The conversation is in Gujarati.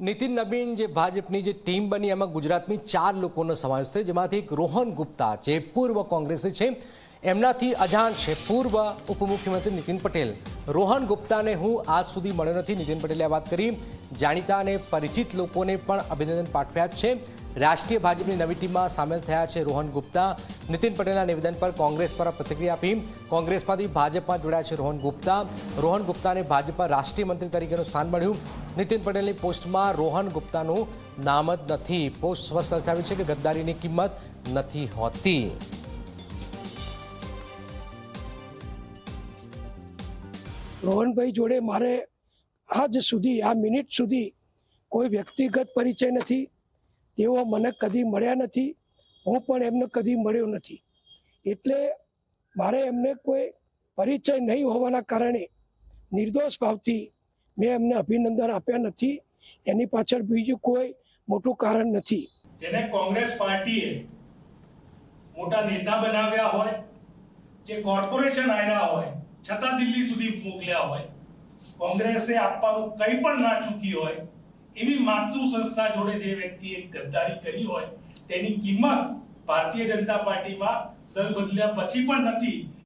નીતિન નબીન જે ભાજપની જે ટીમ બની એમાં ગુજરાતની 4 લોકોનો સમાવેશ થયો, જેમાંથી એક રોહન ગુપ્તા જે પૂર્વ કોંગ્રેસી છે, એમનાથી અજાણ છે પૂર્વ ઉપમુખ્યમંત્રી નીતિન પટેલ. રોહન ગુપ્તાને હું આજ સુધી મળ્યો નથી. નીતિન પટેલે આ વાત કરી. જાણીતા અને પરિચિત લોકોને પણ અભિનંદન પાઠવ્યા છે. રાષ્ટ્રીય ભાજપની નવી ટીમમાં સામેલ થયા છે રોહન ગુપ્તા. નીતિન પટેલના નિવેદન પર કોંગ્રેસ દ્વારા પ્રતિક્રિયા આપી. કોંગ્રેસમાંથી ભાજપમાં જોડાયા છે રોહન ગુપ્તા. રોહન ગુપ્તાને ભાજપમાં રાષ્ટ્રીય મંત્રી તરીકેનું સ્થાન મળ્યું. નીતિન પટેલની પોસ્ટમાં રોહન ગુપ્તાનું નામ જ નથી. પોસ્ટ સ્પષ્ટ દર્શાવી છે કે ગદ્દારીની કિંમત નથી હોતી. રોહનભાઈ જોડે મારે આજ સુધી આ મિનિટ સુધી કોઈ વ્યક્તિગત પરિચય નથી. તેઓ મને કદી મળ્યા નથી, હું પણ એમને કદી મળ્યો નથી. એટલે મારે એમને કોઈ પરિચય નહીં હોવાના કારણે નિર્દોષ ભાવથી મેં એમને અભિનંદન આપ્યા નથી. એની પાછળ બીજું કોઈ મોટું કારણ નથી. જેને કોંગ્રેસ પાર્ટીએ મોટા નેતા બનાવ્યા હોય, જે કોર્પોરેશન આવ્યા હોય છતાં દિલ્હી સુધી મોકલ્યા હોય, કોંગ્રેસે આપવાનું કંઈ પણ ના ચૂકી હોય એવી માતૃ સંસ્થા જોડે જે વ્યક્તિએ ગદ્દારી કરી હોય તેની કિંમત ભારતીય જનતા પાર્ટીમાં દળ બદલ્યા પછી પણ નથી.